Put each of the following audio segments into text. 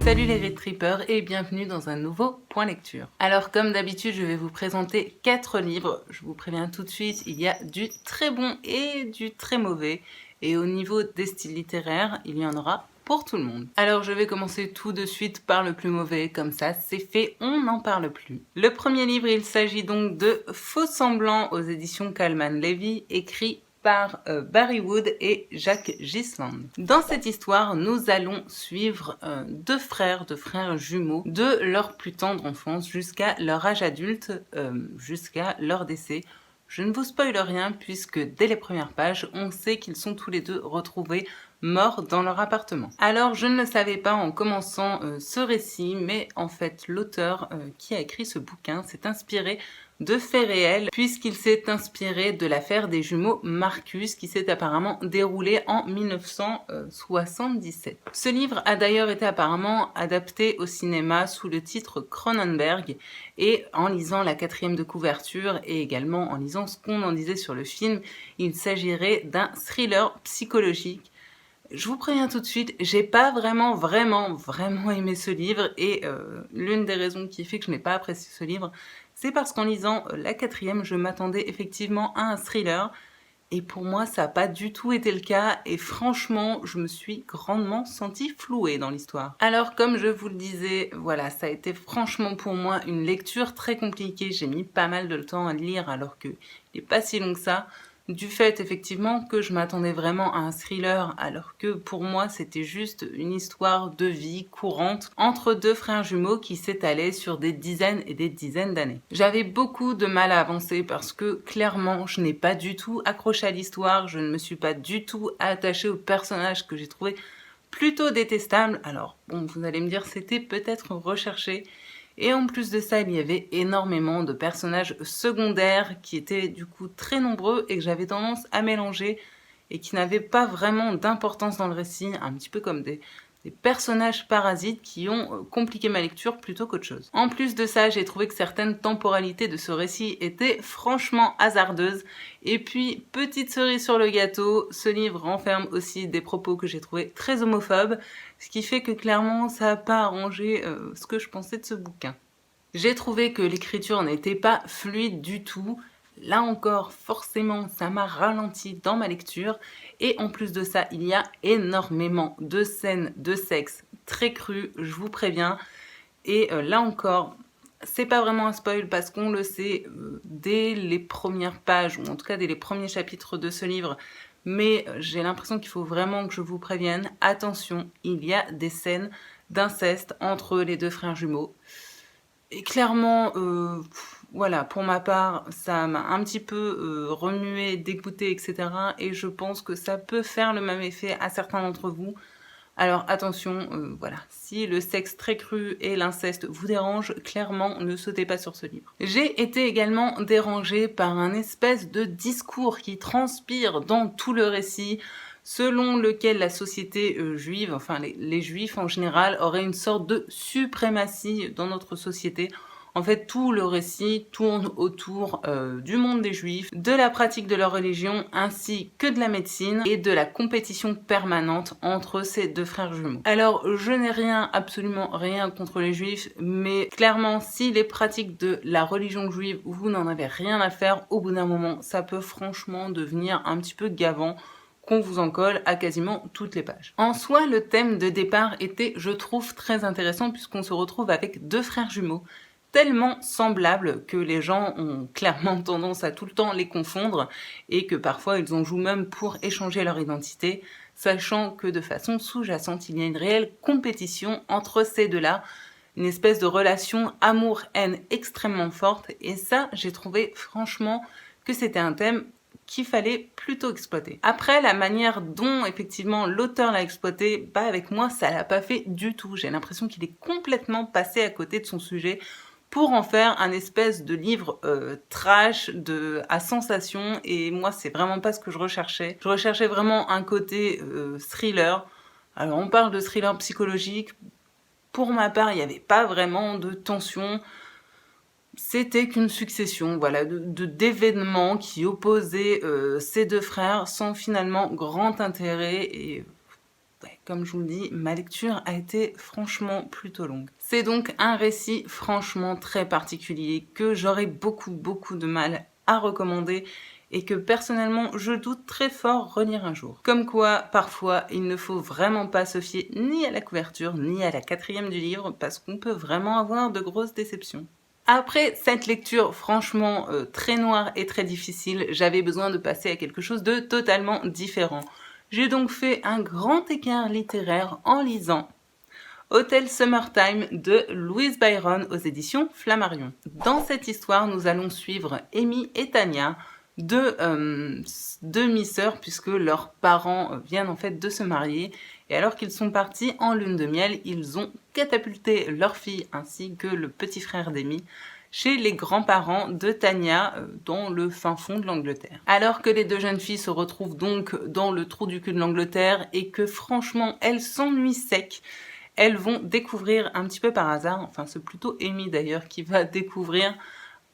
Salut les Read Trippers et bienvenue dans un nouveau point lecture. Alors comme d'habitude je vais vous présenter 4 livres, je vous préviens tout de suite, il y a du très bon et du très mauvais, et au niveau des styles littéraires, il y en aura pour tout le monde. Alors je vais commencer tout de suite par le plus mauvais, comme ça c'est fait, on n'en parle plus. Le premier livre, il s'agit donc de Faux semblants aux éditions Kalman Levy, écrit par Barry Wood et Jacques Gisland. Dans cette histoire, nous allons suivre deux frères jumeaux de leur plus tendre enfance jusqu'à leur âge adulte, jusqu'à leur décès. Je ne vous spoile rien puisque dès les premières pages, on sait qu'ils sont tous les deux retrouvés morts dans leur appartement. Alors je ne le savais pas en commençant ce récit, mais en fait l'auteur qui a écrit ce bouquin s'est inspiré de faits réels, puisqu'il s'est inspiré de l'affaire des jumeaux Marcus qui s'est apparemment déroulée en 1977. Ce livre a d'ailleurs été apparemment adapté au cinéma sous le titre Cronenberg, et en lisant la 4e de couverture et également en lisant ce qu'on en disait sur le film, il s'agirait d'un thriller psychologique. Je vous préviens tout de suite, j'ai pas vraiment aimé ce livre, et l'une des raisons qui fait que je n'ai pas apprécié ce livre, c'est parce qu'en lisant la 4e, je m'attendais effectivement à un thriller, et pour moi ça n'a pas du tout été le cas, et franchement je me suis grandement sentie flouée dans l'histoire. Alors comme je vous le disais, voilà, ça a été franchement pour moi une lecture très compliquée, j'ai mis pas mal de temps à le lire alors qu'il n'est pas si long que ça, du fait effectivement que je m'attendais vraiment à un thriller, alors que pour moi c'était juste une histoire de vie courante entre deux frères jumeaux qui s'étalaient sur des dizaines et des dizaines d'années. J'avais beaucoup de mal à avancer parce que clairement je n'ai pas du tout accroché à l'histoire, je ne me suis pas du tout attachée aux personnages que j'ai trouvé plutôt détestables. Alors bon, vous allez me dire c'était peut-être recherché, et en plus de ça, il y avait énormément de personnages secondaires qui étaient du coup très nombreux et que j'avais tendance à mélanger et qui n'avaient pas vraiment d'importance dans le récit, un petit peu comme des personnages parasites qui ont compliqué ma lecture plutôt qu'autre chose. En plus de ça, j'ai trouvé que certaines temporalités de ce récit étaient franchement hasardeuses. Et puis, petite cerise sur le gâteau, ce livre renferme aussi des propos que j'ai trouvés très homophobes, ce qui fait que clairement, ça n'a pas arrangé ce que je pensais de ce bouquin. J'ai trouvé que l'écriture n'était pas fluide du tout. Là encore, forcément, ça m'a ralenti dans ma lecture. Et en plus de ça, il y a énormément de scènes de sexe très crues, je vous préviens. Et là encore, c'est pas vraiment un spoil parce qu'on le sait dès les premières pages, ou en tout cas dès les premiers chapitres de ce livre. Mais j'ai l'impression qu'il faut vraiment que je vous prévienne. Attention, il y a des scènes d'inceste entre les deux frères jumeaux. Et clairement, voilà, pour ma part, ça m'a un petit peu remué, dégoûté, etc. Et je pense que ça peut faire le même effet à certains d'entre vous. Alors attention, voilà, si le sexe très cru et l'inceste vous dérangent, clairement ne sautez pas sur ce livre. J'ai été également dérangée par un espèce de discours qui transpire dans tout le récit, selon lequel la société juive, enfin les juifs en général, auraient une sorte de suprématie dans notre société. En fait, tout le récit tourne autour du monde des juifs, de la pratique de leur religion, ainsi que de la médecine et de la compétition permanente entre ces deux frères jumeaux. Alors, je n'ai absolument rien contre les juifs, mais clairement, si les pratiques de la religion juive, vous n'en avez rien à faire, au bout d'un moment, ça peut franchement devenir un petit peu gavant, qu'on vous en colle à quasiment toutes les pages. En soi, le thème de départ était, je trouve, très intéressant puisqu'on se retrouve avec deux frères jumeaux tellement semblables que les gens ont clairement tendance à tout le temps les confondre et que parfois ils en jouent même pour échanger leur identité, sachant que de façon sous-jacente, il y a une réelle compétition entre ces deux-là, une espèce de relation amour-haine extrêmement forte, et ça, j'ai trouvé franchement que c'était un thème qu'il fallait plutôt exploiter. Après, la manière dont effectivement l'auteur l'a exploité, bah avec moi ça l'a pas fait du tout. J'ai l'impression qu'il est complètement passé à côté de son sujet pour en faire un espèce de livre trash, à sensation, et moi c'est vraiment pas ce que je recherchais. Je recherchais vraiment un côté thriller. Alors on parle de thriller psychologique, pour ma part il n'y avait pas vraiment de tension. C'était qu'une succession, voilà, d'événements qui opposaient ces deux frères sans finalement grand intérêt, et ouais, comme je vous le dis, ma lecture a été franchement plutôt longue. C'est donc un récit franchement très particulier que j'aurais beaucoup de mal à recommander et que personnellement je doute très fort relire un jour. Comme quoi, parfois, il ne faut vraiment pas se fier ni à la couverture ni à la quatrième du livre parce qu'on peut vraiment avoir de grosses déceptions. Après cette lecture franchement très noire et très difficile, j'avais besoin de passer à quelque chose de totalement différent. J'ai donc fait un grand écart littéraire en lisant Hotel Summertime de Louise Byron aux éditions Flammarion. Dans cette histoire, nous allons suivre Amy et Tania, deux demi-sœurs, puisque leurs parents viennent en fait de se marier. Et alors qu'ils sont partis en lune de miel, ils ont catapulté leur fille ainsi que le petit frère d'Amy chez les grands-parents de Tania dans le fin fond de l'Angleterre. Alors que les deux jeunes filles se retrouvent donc dans le trou du cul de l'Angleterre et que franchement elles s'ennuient sec, elles vont découvrir un petit peu par hasard, enfin c'est plutôt Amy d'ailleurs qui va découvrir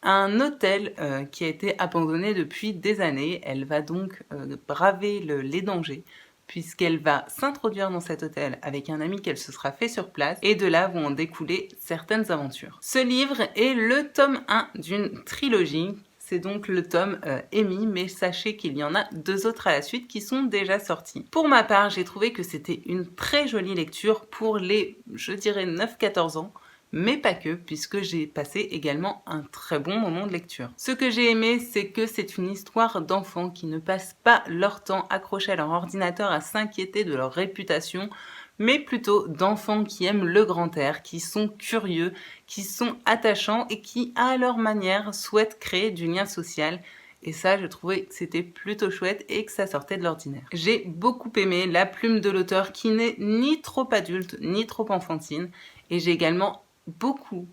un hôtel qui a été abandonné depuis des années. Elle va donc braver les dangers puisqu'elle va s'introduire dans cet hôtel avec un ami qu'elle se sera fait sur place et de là vont en découler certaines aventures. Ce livre est le tome 1 d'une trilogie. C'est donc le tome Amy, mais sachez qu'il y en a 2 autres à la suite qui sont déjà sortis. Pour ma part, j'ai trouvé que c'était une très jolie lecture pour les, je dirais, 9-14 ans, mais pas que, puisque j'ai passé également un très bon moment de lecture. Ce que j'ai aimé, c'est que c'est une histoire d'enfants qui ne passent pas leur temps accrochés à leur ordinateur à s'inquiéter de leur réputation, mais plutôt d'enfants qui aiment le grand air, qui sont curieux, qui sont attachants et qui, à leur manière, souhaitent créer du lien social. Et ça, je trouvais que c'était plutôt chouette et que ça sortait de l'ordinaire. J'ai beaucoup aimé la plume de l'auteur qui n'est ni trop adulte, ni trop enfantine. Et j'ai également beaucoup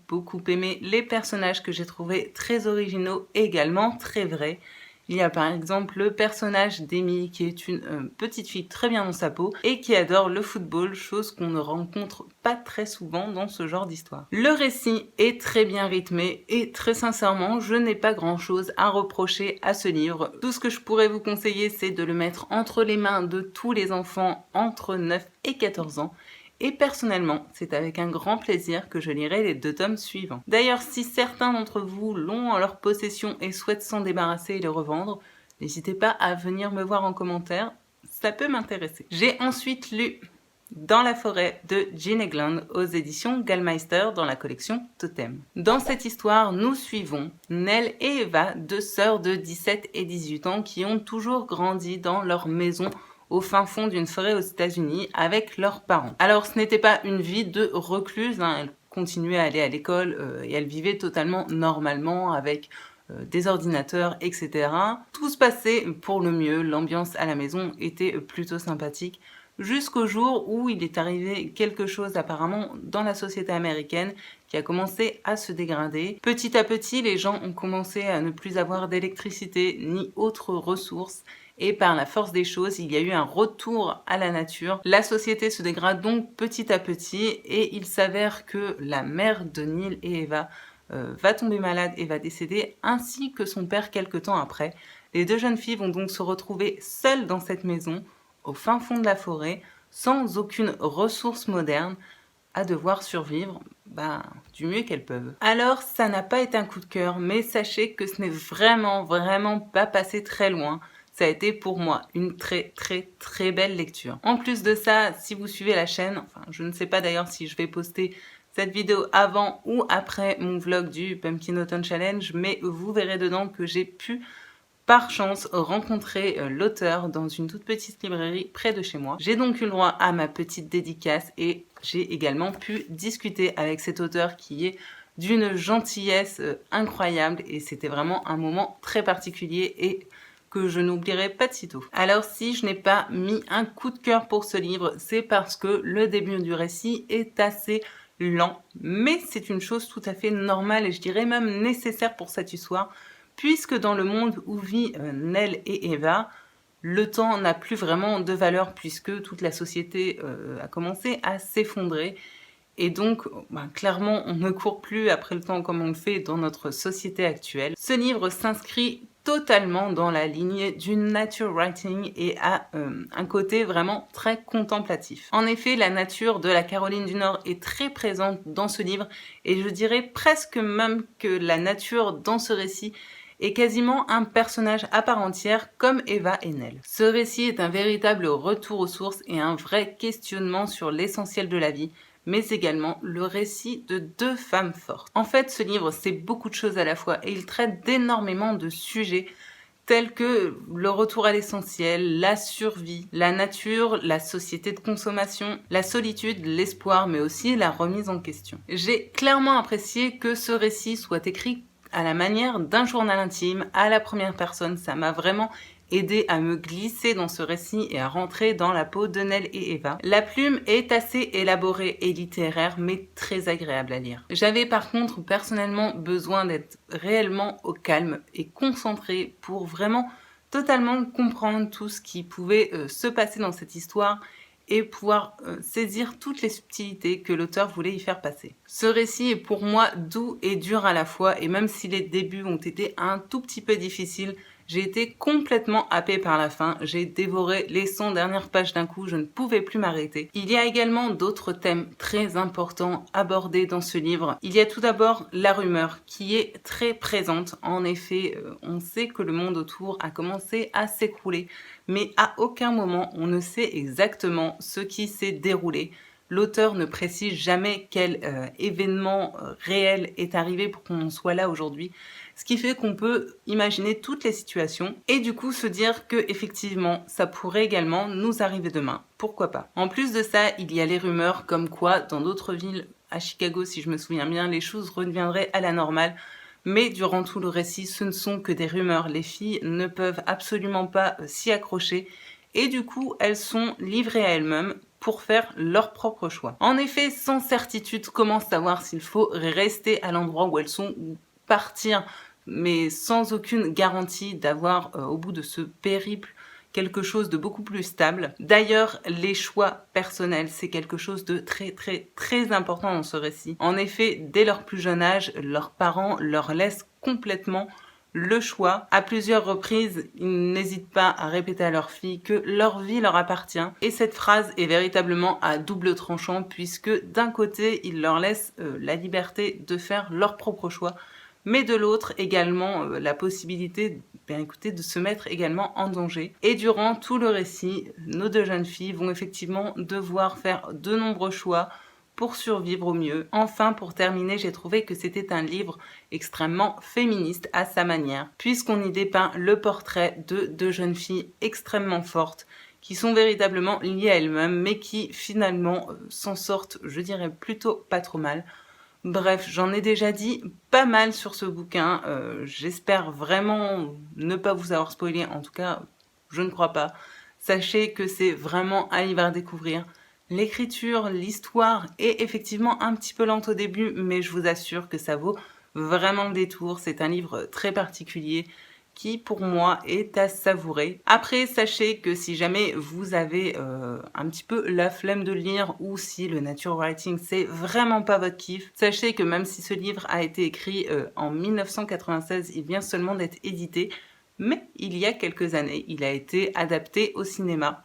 aimé les personnages que j'ai trouvés très originaux et également très vrais. Il y a par exemple le personnage d'Amy qui est une petite fille très bien dans sa peau et qui adore le football, chose qu'on ne rencontre pas très souvent dans ce genre d'histoire. Le récit est très bien rythmé et très sincèrement, je n'ai pas grand chose à reprocher à ce livre. Tout ce que je pourrais vous conseiller, c'est de le mettre entre les mains de tous les enfants entre 9 et 14 ans. Et personnellement, c'est avec un grand plaisir que je lirai les 2 tomes suivants. D'ailleurs, si certains d'entre vous l'ont en leur possession et souhaitent s'en débarrasser et les revendre, n'hésitez pas à venir me voir en commentaire, ça peut m'intéresser. J'ai ensuite lu Dans la forêt de Jean Eglund aux éditions Gallmeister dans la collection Totem. Dans cette histoire, nous suivons Nell et Eva, 2 sœurs de 17 et 18 ans qui ont toujours grandi dans leur maison au fin fond d'une forêt aux États-Unis avec leurs parents. Alors ce n'était pas une vie de recluse, hein, elles continuaient à aller à l'école et elles vivaient totalement normalement avec des ordinateurs, etc. Tout se passait pour le mieux, l'ambiance à la maison était plutôt sympathique, jusqu'au jour où il est arrivé quelque chose apparemment dans la société américaine qui a commencé à se dégrader. Petit à petit, les gens ont commencé à ne plus avoir d'électricité ni autres ressources et par la force des choses, il y a eu un retour à la nature. La société se dégrade donc petit à petit et il s'avère que la mère de Neil et Eva va tomber malade et va décéder, ainsi que son père quelque temps après. Les 2 jeunes filles vont donc se retrouver seules dans cette maison, au fin fond de la forêt, sans aucune ressource moderne, à devoir survivre du mieux qu'elles peuvent. Alors, ça n'a pas été un coup de cœur, mais sachez que ce n'est vraiment pas passé très loin. Ça a été pour moi une très belle lecture. En plus de ça, si vous suivez la chaîne, enfin je ne sais pas d'ailleurs si je vais poster cette vidéo avant ou après mon vlog du Pumpkin Autumn Challenge, mais vous verrez dedans que j'ai pu par chance rencontrer l'auteur dans une toute petite librairie près de chez moi. J'ai donc eu le droit à ma petite dédicace et j'ai également pu discuter avec cet auteur qui est d'une gentillesse incroyable et c'était vraiment un moment très particulier et que je n'oublierai pas de sitôt. Alors si je n'ai pas mis un coup de cœur pour ce livre, c'est parce que le début du récit est assez lent, mais c'est une chose tout à fait normale et je dirais même nécessaire pour cette histoire, puisque dans le monde où vit Nell et Eva, le temps n'a plus vraiment de valeur puisque toute la société a commencé à s'effondrer. Et donc, clairement, on ne court plus après le temps comme on le fait dans notre société actuelle. Ce livre s'inscrit totalement dans la lignée du nature writing et a un côté vraiment très contemplatif. En effet, la nature de la Caroline du Nord est très présente dans ce livre et je dirais presque même que la nature dans ce récit est quasiment un personnage à part entière comme Eva et Nell. Ce récit est un véritable retour aux sources et un vrai questionnement sur l'essentiel de la vie, mais également le récit de deux femmes fortes. En fait, ce livre, c'est beaucoup de choses à la fois et il traite d'énormément de sujets tels que le retour à l'essentiel, la survie, la nature, la société de consommation, la solitude, l'espoir, mais aussi la remise en question. J'ai clairement apprécié que ce récit soit écrit à la manière d'un journal intime, à la première personne. Ça m'a vraiment aidé à me glisser dans ce récit et à rentrer dans la peau de Nell et Eva. La plume est assez élaborée et littéraire, mais très agréable à lire. J'avais par contre personnellement besoin d'être réellement au calme et concentrée pour vraiment totalement comprendre tout ce qui pouvait se passer dans cette histoire et pouvoir saisir toutes les subtilités que l'auteur voulait y faire passer. Ce récit est pour moi doux et dur à la fois, et même si les débuts ont été un tout petit peu difficiles, j'ai été complètement happée par la fin, j'ai dévoré les 100 dernières pages d'un coup, je ne pouvais plus m'arrêter. Il y a également d'autres thèmes très importants abordés dans ce livre. Il y a tout d'abord la rumeur qui est très présente. En effet, on sait que le monde autour a commencé à s'écrouler, mais à aucun moment on ne sait exactement ce qui s'est déroulé. L'auteur ne précise jamais quel événement réel est arrivé pour qu'on en soit là aujourd'hui, ce qui fait qu'on peut imaginer toutes les situations et du coup se dire que effectivement ça pourrait également nous arriver demain, pourquoi pas. En plus de ça, il y a les rumeurs comme quoi dans d'autres villes, à Chicago si je me souviens bien, les choses redeviendraient à la normale. Mais durant tout le récit, ce ne sont que des rumeurs. Les filles ne peuvent absolument pas s'y accrocher et du coup, elles sont livrées à elles-mêmes pour faire leur propre choix. En effet, sans certitude, comment savoir s'il faut rester à l'endroit où elles sont ou partir, mais sans aucune garantie d'avoir au bout de ce périple quelque chose de beaucoup plus stable. D'ailleurs, les choix personnels, c'est quelque chose de très important dans ce récit. En effet, dès leur plus jeune âge, leurs parents leur laissent complètement le choix. À plusieurs reprises, ils n'hésitent pas à répéter à leur fille que leur vie leur appartient. Et cette phrase est véritablement à double tranchant puisque d'un côté, ils leur laissent la liberté de faire leur propre choix, mais de l'autre également la possibilité de se mettre également en danger. Et durant tout le récit, nos deux jeunes filles vont effectivement devoir faire de nombreux choix pour survivre au mieux. Enfin, pour terminer, j'ai trouvé que c'était un livre extrêmement féministe à sa manière, puisqu'on y dépeint le portrait de deux jeunes filles extrêmement fortes, qui sont véritablement liées à elles-mêmes, mais qui finalement s'en sortent, je dirais plutôt pas trop mal. Bref, j'en ai déjà dit pas mal sur ce bouquin, j'espère vraiment ne pas vous avoir spoilé, en tout cas, je ne crois pas. Sachez que c'est vraiment un livre à découvrir. L'écriture, l'histoire est effectivement un petit peu lente au début, mais je vous assure que ça vaut vraiment le détour. C'est un livre très particulier qui, pour moi, est à savourer. Après, sachez que si jamais vous avez un petit peu la flemme de lire ou si le nature writing, c'est vraiment pas votre kiff, sachez que même si ce livre a été écrit en 1996, il vient seulement d'être édité, mais il y a quelques années, il a été adapté au cinéma.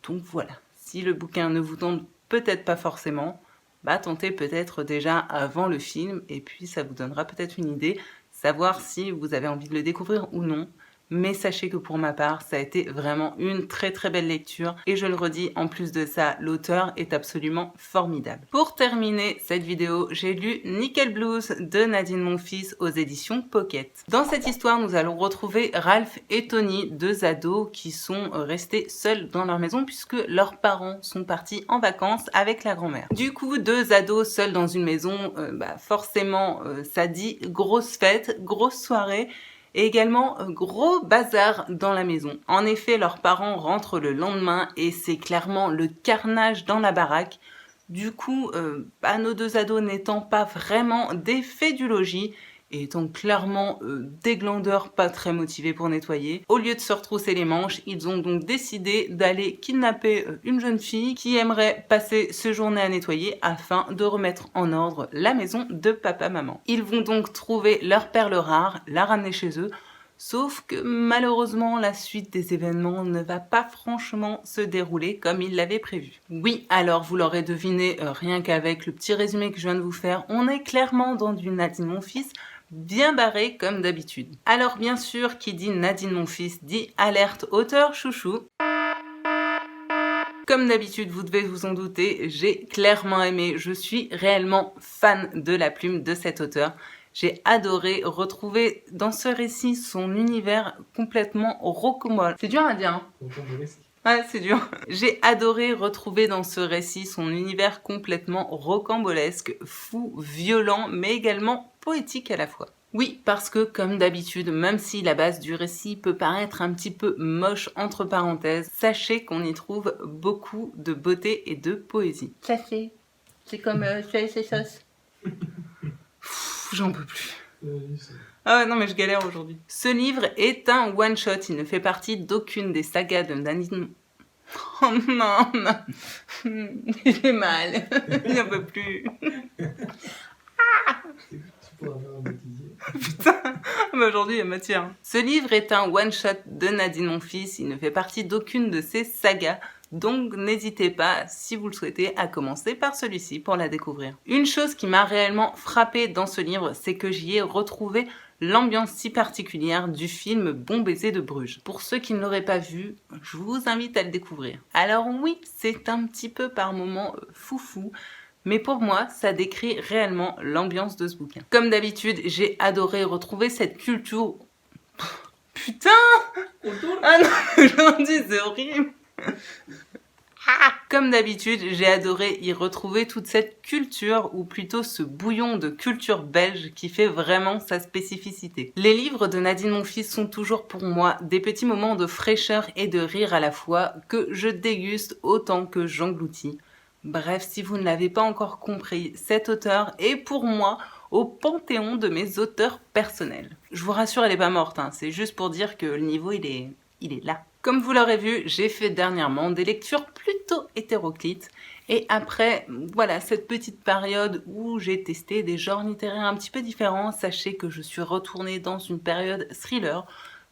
Donc voilà. Si le bouquin ne vous tente peut-être pas forcément, bah tentez peut-être déjà avant le film et puis ça vous donnera peut-être une idée, savoir si vous avez envie de le découvrir ou non. Mais sachez que pour ma part, ça a été vraiment une très belle lecture et je le redis, en plus de ça, l'auteur est absolument formidable. Pour terminer cette vidéo, j'ai lu Nickel Blues de Nadine Monfils aux éditions Pocket. Dans cette histoire, nous allons retrouver Ralph et Tony, deux ados qui sont restés seuls dans leur maison puisque leurs parents sont partis en vacances avec la grand-mère. Du coup, deux ados seuls dans une maison, forcément, ça dit grosse fête, grosse soirée, et également gros bazar dans la maison. En effet, leurs parents rentrent le lendemain et c'est clairement le carnage dans la baraque. Du coup, nos deux ados n'étant pas vraiment des faits du logis, et étant clairement des glandeurs pas très motivés pour nettoyer, au lieu de se retrousser les manches, ils ont donc décidé d'aller kidnapper une jeune fille qui aimerait passer ce journée à nettoyer afin de remettre en ordre la maison de papa-maman. Ils vont donc trouver leur perle rare, la ramener chez eux, Sauf que malheureusement, la suite des événements ne va pas franchement se dérouler comme il l'avait prévu. Oui, alors vous l'aurez deviné, rien qu'avec le petit résumé que je viens de vous faire, on est clairement dans du Nadine mon fils, bien barré comme d'habitude. Alors bien sûr, qui dit Nadine mon fils dit alerte auteur chouchou. Comme d'habitude, vous devez vous en douter, j'ai clairement aimé, je suis réellement fan de la plume de cet auteur. J'ai adoré retrouver dans ce récit son univers complètement rocambolesque. C'est dur à dire, hein? Ouais, c'est dur. J'ai adoré retrouver dans ce récit son univers complètement rocambolesque, fou, violent, mais également poétique à la fois. Oui, parce que comme d'habitude, même si la base du récit peut paraître un petit peu moche entre parenthèses, sachez qu'on y trouve beaucoup de beauté et de poésie. Sachez, c'est comme c'est sauce. J'en peux plus. Ah ouais, non mais je galère aujourd'hui. Ce livre est un one-shot, il ne fait partie d'aucune des sagas de Nadine... Oh non, non, j'ai mal, j'en peux plus. Putain, mais aujourd'hui il y a matière. Ce livre est un one-shot de Nadine mon fils, il ne fait partie d'aucune de ces sagas, donc n'hésitez pas, si vous le souhaitez, à commencer par celui-ci pour la découvrir. Une chose qui m'a réellement frappée dans ce livre, c'est que j'y ai retrouvé l'ambiance si particulière du film Bon baiser de Bruges. Pour ceux qui ne l'auraient pas vu, je vous invite à le découvrir. Alors oui, c'est un petit peu par moments foufou, mais pour moi, ça décrit réellement l'ambiance de ce bouquin. Comme d'habitude, j'ai adoré retrouver cette culture... Putain! Ah non, aujourd'hui c'est horrible! Comme d'habitude, j'ai adoré y retrouver toute cette culture, ou plutôt ce bouillon de culture belge qui fait vraiment sa spécificité. Les livres de Nadine mon fils sont toujours pour moi des petits moments de fraîcheur et de rire à la fois que je déguste autant que j'engloutis. Bref, si vous ne l'avez pas encore compris, cet auteur est pour moi au panthéon de mes auteurs personnels. Je vous rassure, elle est pas morte, hein. C'est juste pour dire que le niveau il est là. Comme vous l'aurez vu, j'ai fait dernièrement des lectures plutôt hétéroclites et après, voilà, cette petite période où j'ai testé des genres littéraires un petit peu différents, sachez que je suis retournée dans une période thriller.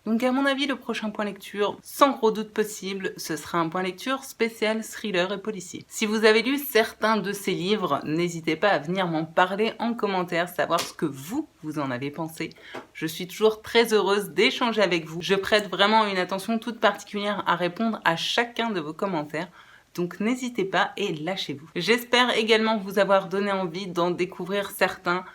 Donc à mon avis, le prochain point lecture, sans gros doute possible, ce sera un point lecture spécial thriller et policier. Si vous avez lu certains de ces livres, n'hésitez pas à venir m'en parler en commentaire, savoir ce que vous en avez pensé. Je suis toujours très heureuse d'échanger avec vous. Je prête vraiment une attention toute particulière à répondre à chacun de vos commentaires. Donc n'hésitez pas et lâchez-vous. J'espère également vous avoir donné envie d'en découvrir certains.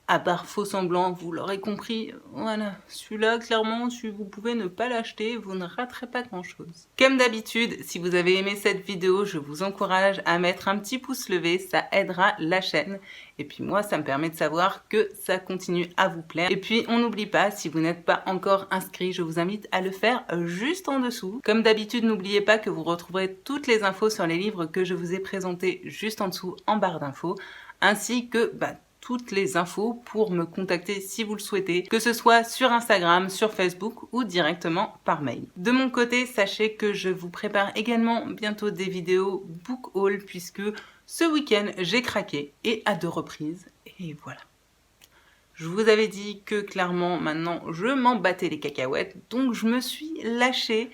À part faux semblant, vous l'aurez compris, voilà, celui-là, clairement, si vous pouvez ne pas l'acheter, vous ne raterez pas grand-chose. Comme d'habitude, si vous avez aimé cette vidéo, je vous encourage à mettre un petit pouce levé, ça aidera la chaîne. Et puis moi, ça me permet de savoir que ça continue à vous plaire. Et puis, on n'oublie pas, si vous n'êtes pas encore inscrit, je vous invite à le faire juste en dessous. Comme d'habitude, n'oubliez pas que vous retrouverez toutes les infos sur les livres que je vous ai présentés juste en dessous, en barre d'infos, ainsi que toutes les infos pour me contacter si vous le souhaitez, que ce soit sur Instagram, sur Facebook ou directement par mail. De mon côté, sachez que je vous prépare également bientôt des vidéos book haul puisque ce week-end j'ai craqué et à 2 reprises et voilà. Je vous avais dit que clairement maintenant je m'en battais les cacahuètes donc je me suis lâchée.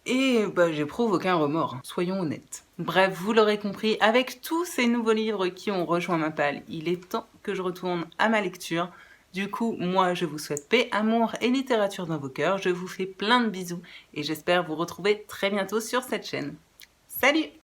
Et j'éprouve aucun remords, soyons honnêtes. Bref, vous l'aurez compris, avec tous ces nouveaux livres qui ont rejoint ma palle, il est temps que je retourne à ma lecture. Du coup, moi, je vous souhaite paix, amour et littérature dans vos cœurs. Je vous fais plein de bisous et j'espère vous retrouver très bientôt sur cette chaîne. Salut!